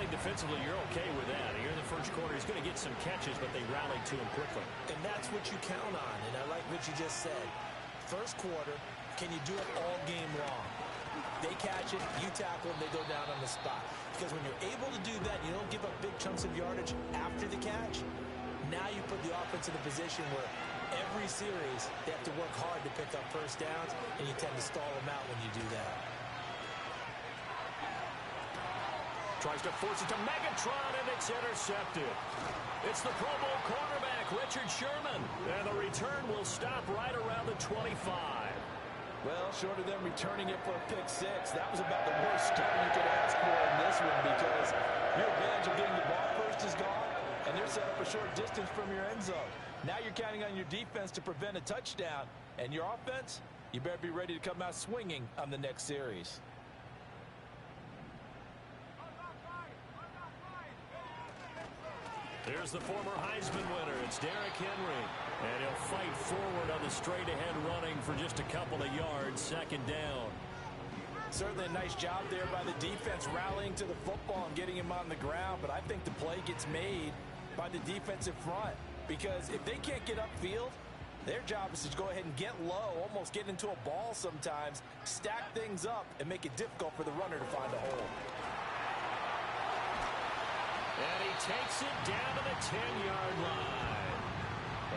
think defensively you're okay with that. Here in the first quarter, he's going to get some catches, but they rallied to him quickly. And that's what you count on, and I like what you just said. First quarter, can you do it all game long? They catch it, you tackle, and they go down on the spot. Because when you're able to do that, you don't give up big chunks of yardage after the catch. Now you put the offense in a position where every series they have to work hard to pick up first downs, and you tend to stall them out when you do that. Tries to force it to Megatron, and it's intercepted. It's the Pro Bowl cornerback, Richard Sherman. And the return will stop right around the 25. Well, short of them returning it for a pick six, that was about the worst start you could ask for in this one because your advantage of getting the ball first is gone, and they're set up a short distance from your end zone. Now you're counting on your defense to prevent a touchdown, and your offense, you better be ready to come out swinging on the next series. Here's the former Heisman winner. It's Derrick Henry. And he'll fight forward on the straight-ahead running for just a couple of yards. Second down. Certainly a nice job there by the defense rallying to the football and getting him on the ground. But I think the play gets made by the defensive front. Because if they can't get upfield, their job is to go ahead and get low, almost get into a ball sometimes, stack things up, and make it difficult for the runner to find a hole. And he takes it down to the 10-yard line.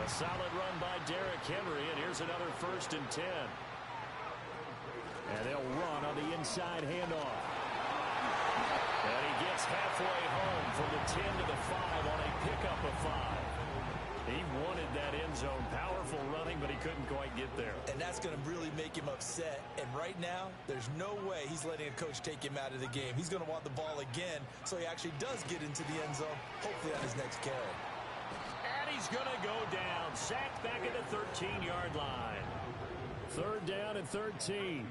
A solid run by Derrick Henry, and here's another 1st and 10. And they'll run on the inside handoff. And he gets halfway home from the 10 to the 5 on a pickup of 5. He wanted that end zone. Powerful running, but he couldn't quite get there. And that's going to really make him upset. And right now, there's no way he's letting a coach take him out of the game. He's going to want the ball again, so he actually does get into the end zone, hopefully on his next carry. And he's going to go down. Sacked back at the 13-yard line. 3rd down and 13.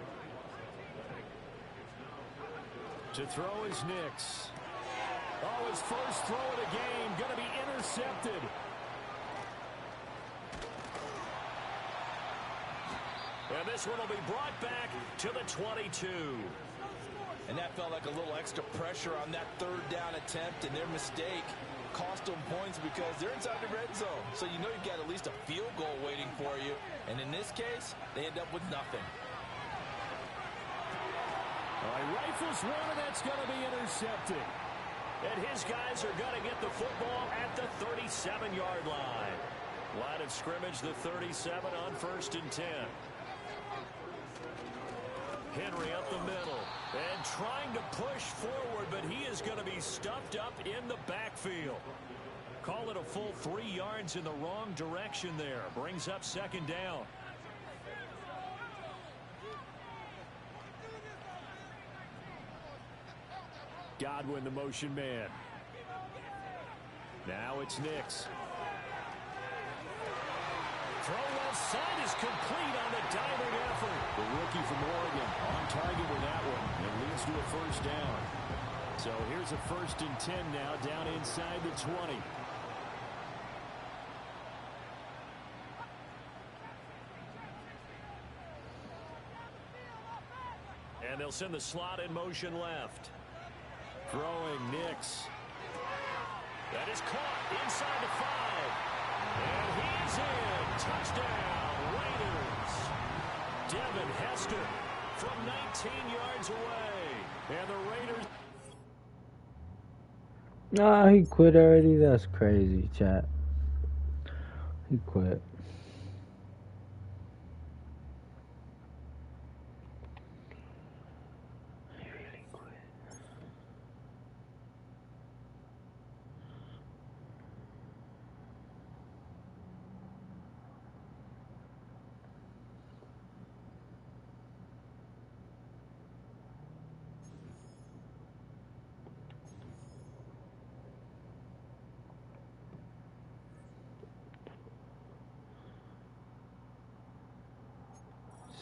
To throw is Nix. Oh, his first throw of the game going to be intercepted. And this one will be brought back to the 22. And that felt like a little extra pressure on that 3rd down attempt, and their mistake cost them points because they're inside the red zone. So you know you've got at least a field goal waiting for you. And in this case, they end up with nothing. All right, rifles one, and that's going to be intercepted. And his guys are going to get the football at the 37-yard line. Line of scrimmage, the 37 on 1st and 10. Henry up the middle and trying to push forward, but he is going to be stuffed up in the backfield. Call it a full 3 yards in the wrong direction there. Brings up 2nd down. Godwin, the motion man. Now it's Nix. Throw left side is complete on the diving effort. The rookie from Oregon on target with that one. It leads to a 1st down. So here's a 1st and 10 now down inside the 20. And they'll send the slot in motion left. Throwing Nix. That is caught inside the 5. And he's in. Touchdown, Raiders. Devin Hester from 19 yards away. And the Raiders. Nah, he quit already? That's crazy, chat. He quit.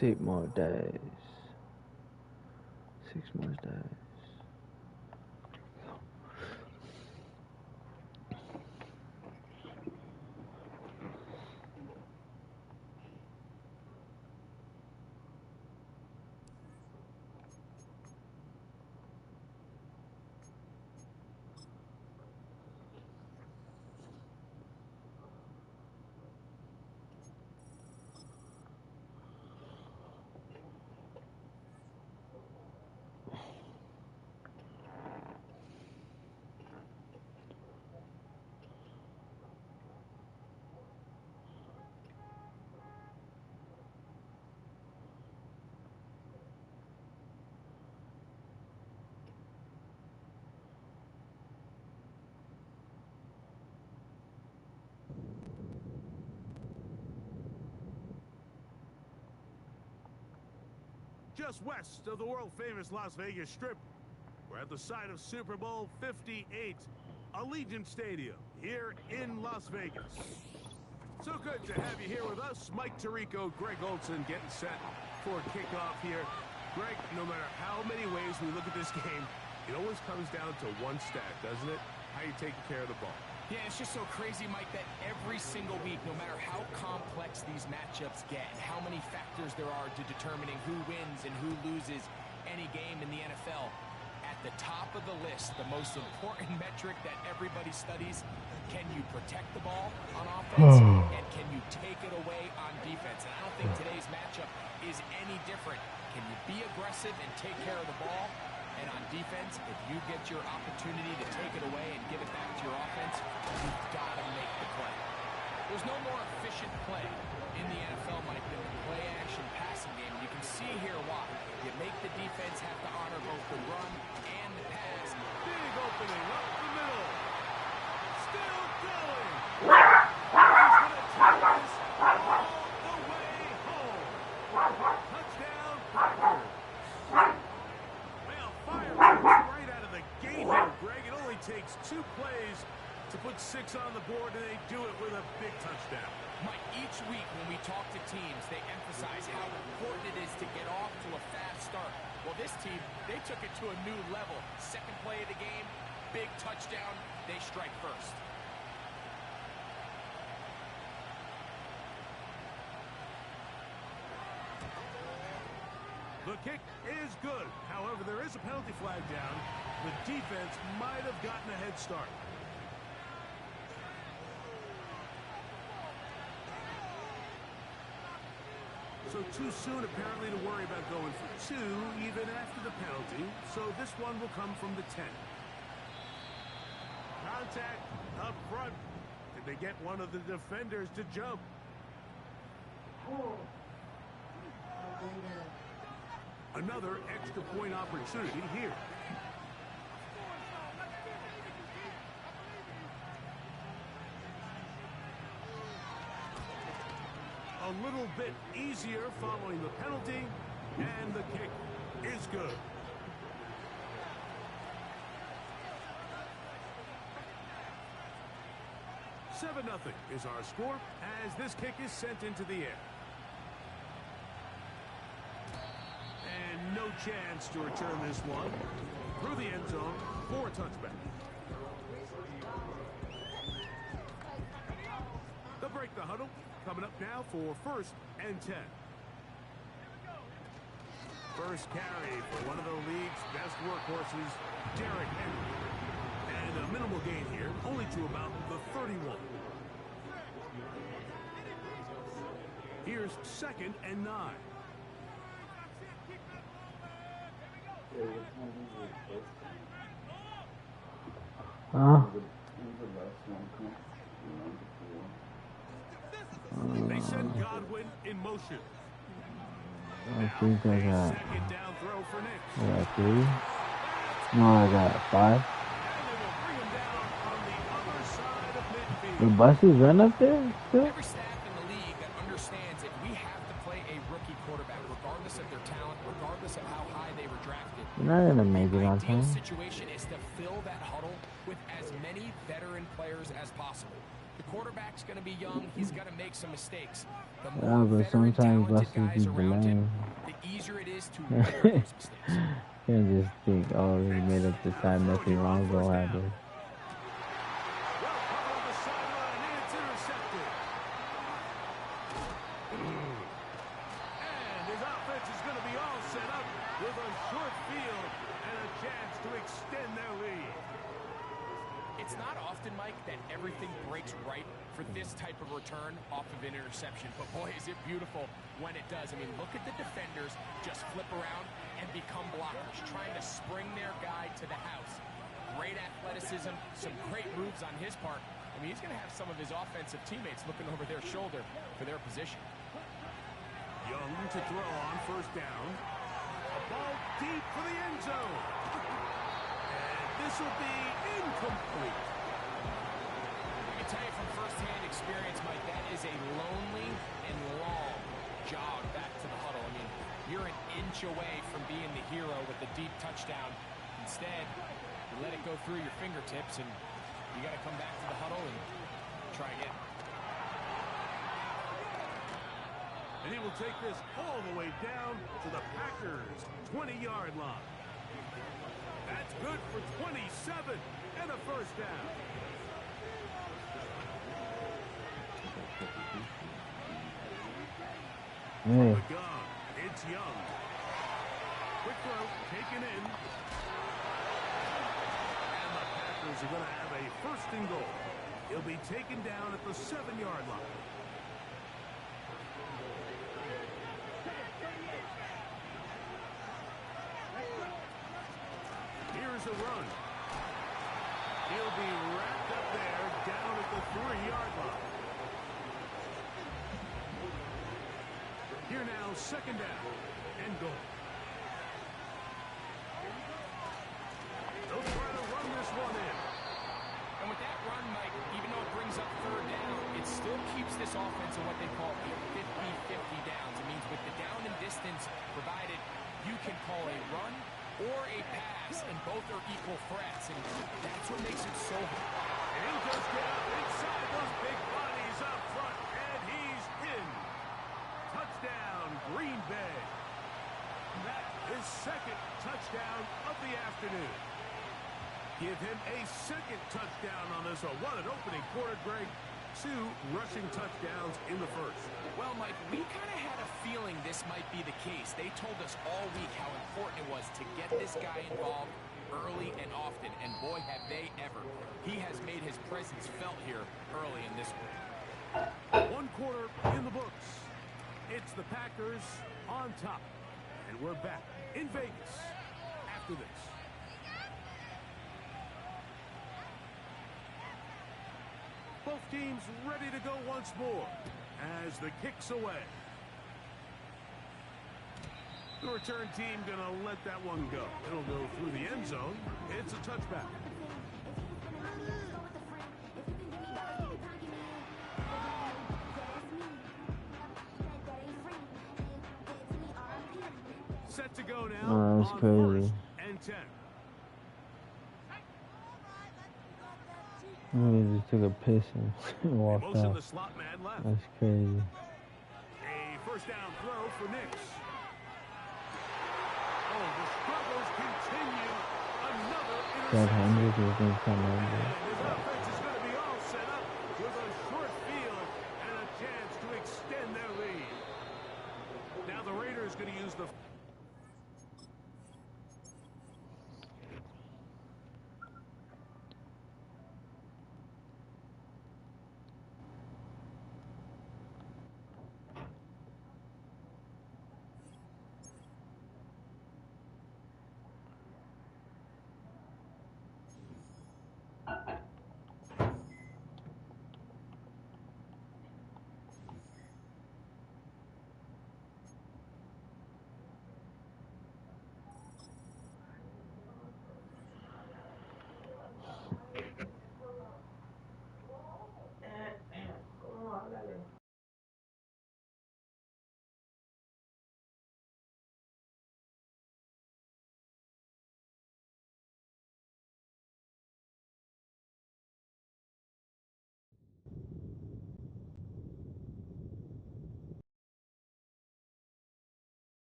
Six more days. 6 more days. just west of the world-famous Las Vegas Strip. We're at the site of Super Bowl 58, Allegiant Stadium, here in Las Vegas. So good to have you here with us. Mike Tirico, Greg Olson getting set for kickoff here. Greg, no matter how many ways we look at this game, it always comes down to one stat, doesn't it? How you taking care of the ball. Yeah, it's just so crazy, Mike, that every single week, no matter how complex these matchups get and how many factors there are to determining who wins and who loses any game in the NFL, at the top of the list, the most important metric that everybody studies, can you protect the ball on offense and can you take it away on defense? And I don't think today's matchup is any different. Can you be aggressive and take care of the ball? And on defense, if you get your opportunity to take it away and give it back to your offense, you've got to make the play. There's no more efficient play in the NFL, Mike, than the play-action passing game. You can see here why. You make the defense have to honor both the run and the pass. Big opening up the middle. Still going. He's going to take this all the way home. Touchdown, Packers. Well, fireworks right out of the gate here, Greg. It only takes 2 plays to put 6 on the board, and they do it with a big touchdown. Mike, each week when we talk to teams, they emphasize how important it is to get off to a fast start. Well, this team, they took it to a new level. Second play of the game, big touchdown, they strike first. The kick is good. However, there is a penalty flag down. The defense might have gotten a head start. So too soon, apparently, to worry about going for 2, even after the penalty. So this one will come from the 10. Contact up front. Did they get one of the defenders to jump? Another extra point opportunity here. A little bit easier following the penalty, and the kick is good. Seven 0 is our score as this kick is sent into the air. And no chance to return this one through the end zone for a touchback. They'll break the huddle. Coming up now for 1st and 10. First carry for one of the league's best workhorses, Derrick Henry. And a minimal gain here, only to about the 31. Here's 2nd and 9. They send Godwin in motion. I think I got, Second down throw for Nick. I got 3. No, I got 5. And they will bring him down on the other side of midfield. The buses run up there still? Every staff in the league that understands that we have to play a rookie quarterback, regardless of their talent, regardless of how high they were drafted. You're not gonna make it The on ideal time. situation is to fill that huddle with as many veteran players as possible. The quarterback's going to be young. He's going to make some mistakes. The Yeah, more but veteran, sometimes talented buses guys be around him, delaying. the easier it is to repair those mistakes. Can't just think, oh, he made up the time, nothing wrong will happen. Well, covered on the sideline, and it's intercepted. And his offense is going to be all set up with a short field and a chance to extend their lead. It's not often, Mike, that everything breaks right for this type of return off of an interception. But, boy, is it beautiful when it does. I mean, look at the defenders just flip around and become blockers, trying to spring their guy to the house. Great athleticism, some great moves on his part. I mean, he's going to have some of his offensive teammates looking over their shoulder for their position. Young to throw on 1st down. A ball deep for the end zone. And this will be incomplete. I can tell you from firsthand experience, Mike, that is a lonely and long jog back to the huddle. I mean, You're an inch away from being the hero with a deep touchdown. Instead, you let it go through your fingertips, and you got to come back to the huddle and try again. And he will take this all the way down to the Packers' 20-yard line. That's good for 27 and a first down. From the gun, it's Young. Quick throw, taken in. And the Packers are going to have a first and goal. He'll be taken down at the 7-yard line. Here's a run. He'll be wrapped up there down at the 3-yard line. Here now, second down and goal. They'll try to run this one in. And with that run, Mike, even though it brings up third down, it still keeps this offense in what they call a 50-50 downs. It means with the down and distance provided, you can call a run or a pass, and both are equal threats, and that's what makes it so hard. And he just get up inside those big bodies up front, and he's in. Touchdown, Green Bay. That is second touchdown of the afternoon. Give him a second touchdown on this one. What an opening quarter, Greg. 2 rushing touchdowns in the first. Well, Mike, we kind of had a feeling this might be the case. They told us all week how important it was to get this guy involved early and often, and boy, have they ever. He has made his presence felt here early in this one. 1 quarter in the books. It's the Packers on top, and we're back in Vegas after this. Both teams ready to go once more as the kick's away. The return team gonna let that one go. It'll go through the end zone. It's a touchback. Set to go now Oh, that's crazy. 1st and 10. He just took a piss and walked Motion out. the slot man left. That's crazy. A first down throw for Nix. Oh, the struggles continue. Another That interception. 100 was going to come over. His offense is going to be all set up with a short field and a chance to extend their lead. Now the Raiders going to use the...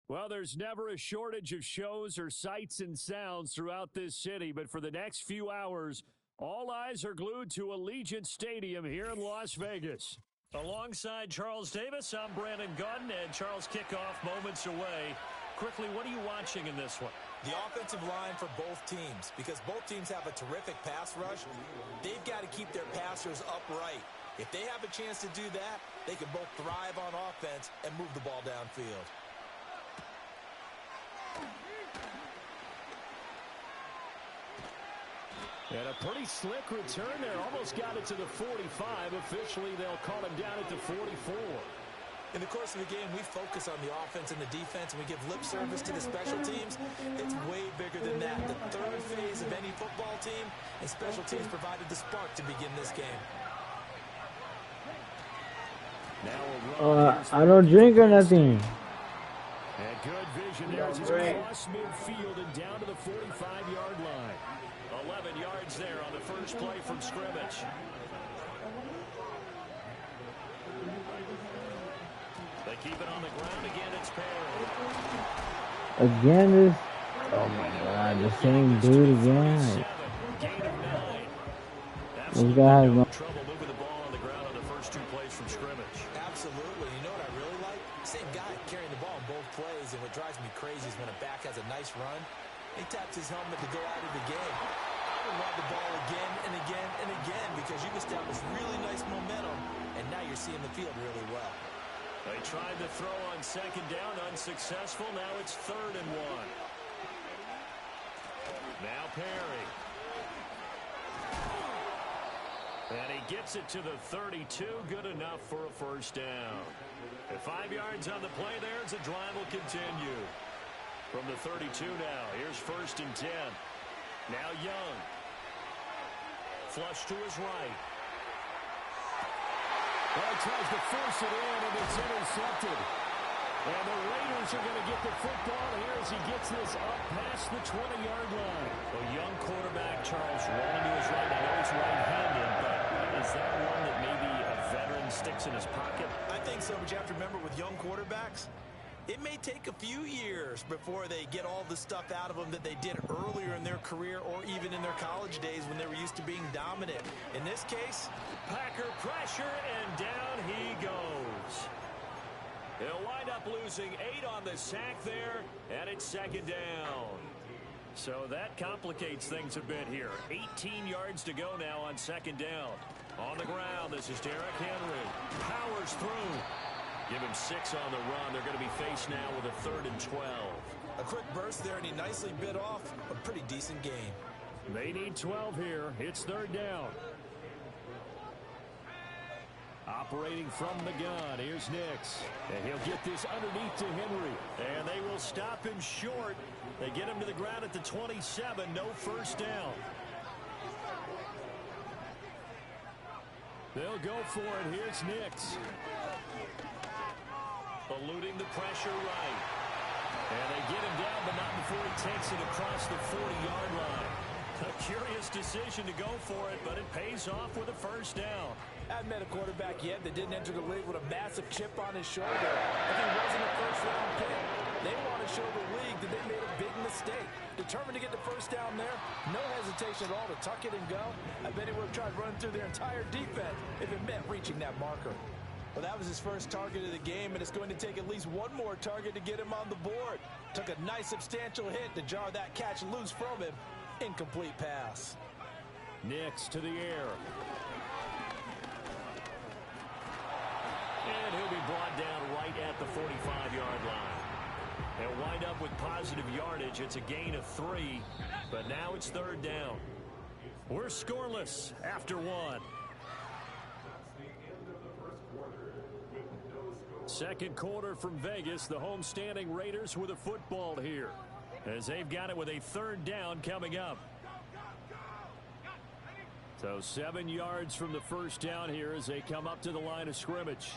Well, there's never a shortage of shows or sights and sounds throughout this city, but for the next few hours, all eyes are glued to Allegiant Stadium here in Las Vegas. Alongside Charles Davis, I'm Brandon Gunn, and Charles, kickoff moments away. Quickly, what are you watching in this one? The offensive line for both teams, because both teams have a terrific pass rush. They've got to keep their passers upright. If they have a chance to do that, they can both thrive on offense and move the ball downfield. And a pretty slick return there. Almost got it to the 45. Officially, they'll call him down at the 44. In the course of the game, we focus on the offense and the defense, and we give lip service to the special teams. It's way bigger than that. The third phase of any football team, and special teams provided the spark to begin this game. I don't drink or nothing. And good vision there as he's across midfield and down to the 45-yard line. 11 yards there on the first play from scrimmage. They keep it on the ground again. It's Perry. Again, this. Oh my God, the same dude again. Gain of 9. This guy has no trouble moving the ball on the ground on the first 2 plays from scrimmage. Absolutely. You know what I really like? Same guy carrying the ball on both plays, and what drives me crazy is when a back has a nice run, he taps his helmet to go out of the game. I would run the ball again and again and again because you've established really nice momentum, and now you're seeing the field really well. They tried to throw on second down, unsuccessful. Now it's 3rd and 1. Now Perry. And he gets it to the 32. Good enough for a first down. At 5 yards on the play there, the drive will continue. From the 32 now, here's 1st and 10. Now Young. Flush to his right. Well, he tries to force it in, and it's intercepted. And the Raiders are going to get the football here as he gets this up past the 20-yard line. A young quarterback, Charles, rolling to his right. I know he's right-handed, but is that one that maybe a veteran sticks in his pocket? I think so, but you have to remember with young quarterbacks, it may take a few years before they get all the stuff out of them that they did earlier in their career or even in their college days when they were used to being dominant. In this case, Packer pressure, and down he goes. He'll wind up losing 8 on the sack there, and it's 2nd down. So that complicates things a bit here. 18 yards to go now on 2nd down. On the ground, this is Derrick Henry. Powers through. Give him 6 on the run. They're going to be faced now with a 3rd and 12. a quick burst there, and he nicely bit off a pretty decent gain. They need 12 here. It's 3rd down. Operating from the gun, here's Nix. And he'll get this underneath to Henry. And they will stop him short. They get him to the ground at the 27. No first down. They'll go for it. Here's Nix. Eluding the pressure right. And they get him down, but not before he takes it across the 40-yard line. A curious decision to go for it, but it pays off with a first down. I haven't met a quarterback yet that didn't enter the league with a massive chip on his shoulder. If he wasn't a first-round pick, they want to show the league that they made a big mistake. Determined to get the first down there, no hesitation at all to tuck it and go. I bet he would have tried running through their entire defense if it meant reaching that marker. Well, that was his first target of the game, and it's going to take at least one more target to get him on the board. Took a nice substantial hit to jar that catch loose from him. Incomplete pass. Nix to the air. And he'll be brought down right at the 45-yard line. They'll wind up with positive yardage. It's a gain of 3, but now it's 3rd down. We're scoreless after 1. Second quarter from Vegas. The homestanding Raiders with a football here, as they've got it with a 3rd down coming up. So 7 yards from the first down here as they come up to the line of scrimmage.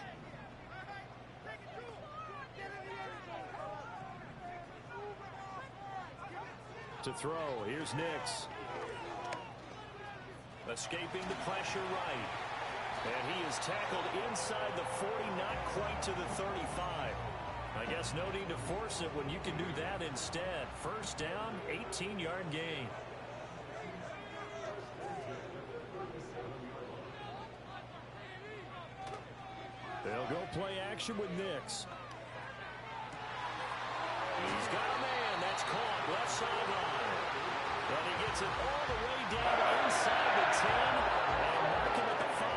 To throw, here's Nix. Escaping the pressure right. And he is tackled inside the 40, not quite to the 35. I guess no need to force it when you can do that instead. First down, 18-yard gain. They'll go play action with Nix. He's got a man. That's caught left sideline. And he gets it all the way down inside the 10 and marking at the 5.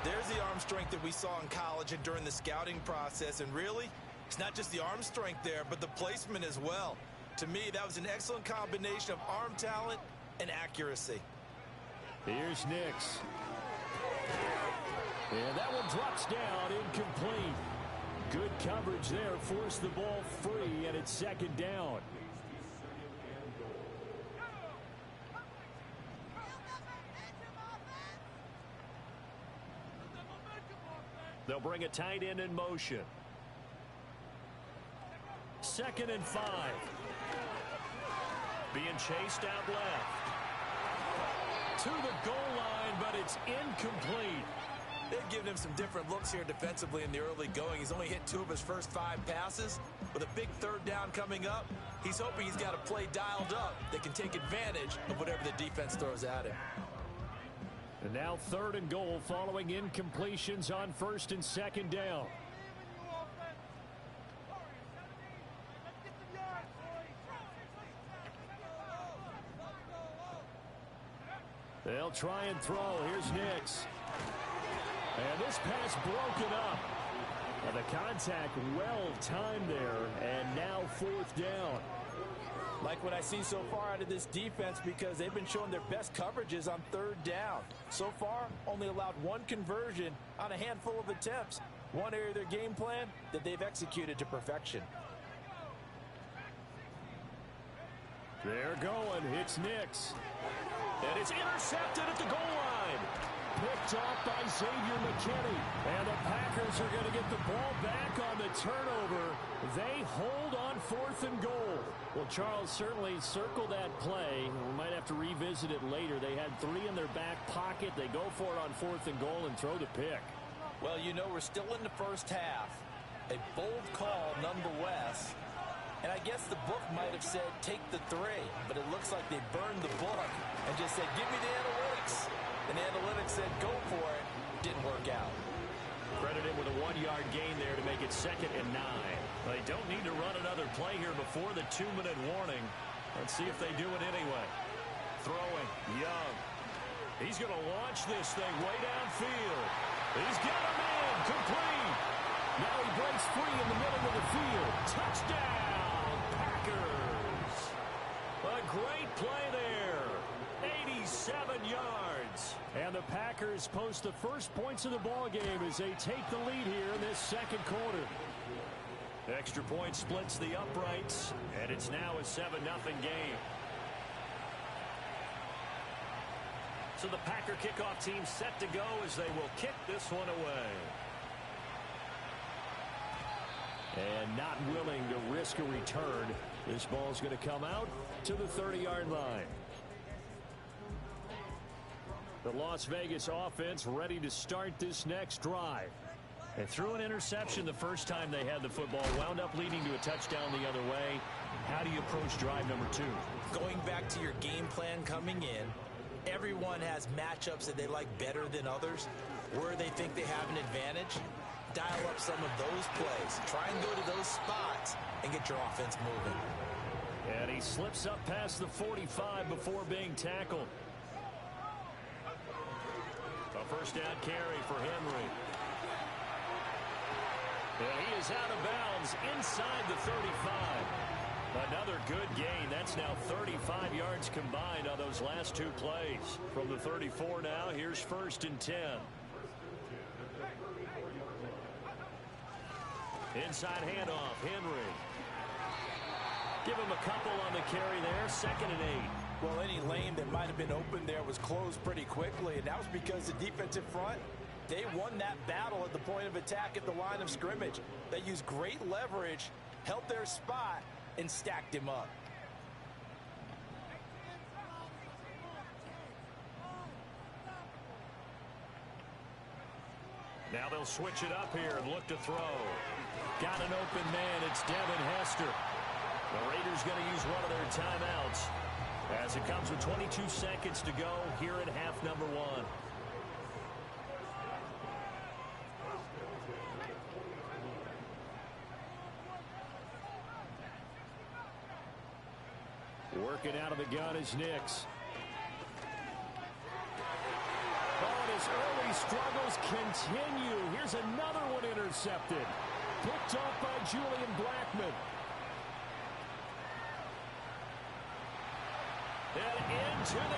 There's the arm strength that we saw in college and during the scouting process. And really, it's not just the arm strength there, but the placement as well. To me, that was an excellent combination of arm talent and accuracy. Here's Nix. And that one drops down, incomplete. Good coverage there, forced the ball free, and it's 2nd down. They'll bring a tight end in motion. 2nd and 5. Being chased out left. To the goal line, but it's incomplete. They've given him some different looks here defensively in the early going. He's only hit 2 of his first 5 passes. With a big 3rd down coming up, he's hoping he's got a play dialed up that can take advantage of whatever the defense throws at him. And now 3rd and goal following incompletions on 1st and 2nd down. They'll try and throw. Here's Nix. And this pass broken up. And the contact well timed there. And now 4th down. Like what I see so far out of this defense, because they've been showing their best coverages on 3rd down. So far, only allowed 1 conversion on a handful of attempts. One area of their game plan that they've executed to perfection. They're going. It's Nix. And it's intercepted at the goal line. Picked off by Xavier McKinney. And the Packers are going to get the ball back on the turnover. They hold on 4th and goal. Well, Charles, certainly circle that play. We might have to revisit it later. They had 3 in their back pocket. They go for it on 4th and goal and throw the pick. Well, you know, we're still in the first half. A bold call nonetheless. And I guess the book might have said take the 3, but it looks like they burned the book and just said, give me the analytics. And the analytics said, go for it. Didn't work out. Credit him with a 1-yard gain there to make it 2nd and 9. They don't need to run another play here before the 2-minute warning. Let's see if they do it anyway. Throwing, Young. He's going to launch this thing way downfield. He's got him in, complete. Now he breaks free in the middle of the field. Touchdown, Packers. A great play there. 87 yards. And the Packers post the first points of the ball game as they take the lead here in this 2nd quarter. Extra point splits the uprights, and it's now a 7-0 game. So the Packer kickoff team set to go as they will kick this one away. And not willing to risk a return. This ball's going to come out to the 30-yard line. The Las Vegas offense ready to start this next drive. They threw an interception the first time they had the football, wound up leading to a touchdown the other way. How do you approach drive number 2? Going back to your game plan coming in, everyone has matchups that they like better than others. Where they think they have an advantage, dial up some of those plays. Try and go to those spots and get your offense moving. And he slips up past the 45 before being tackled. A first down carry for Henry. And he is out of bounds inside the 35. Another good gain. That's now 35 yards combined on those last 2 plays. From the 34 now, here's 1st and 10. Inside handoff, Henry. Give him a couple on the carry there, 2nd and 8. Well, any lane that might have been open there was closed pretty quickly, and that was because the defensive front, they won that battle at the point of attack at the line of scrimmage. They used great leverage, held their spot, and stacked him up. Now they'll switch it up here and look to throw. Got an open man. It's Devin Hester. The Raiders going to use one of their timeouts as it comes with 22 seconds to go here at half number 1. Working out of the gun is Nix. Oh, and his early struggles continue. Here's another one intercepted. Picked off by Julian Blackmon. And into the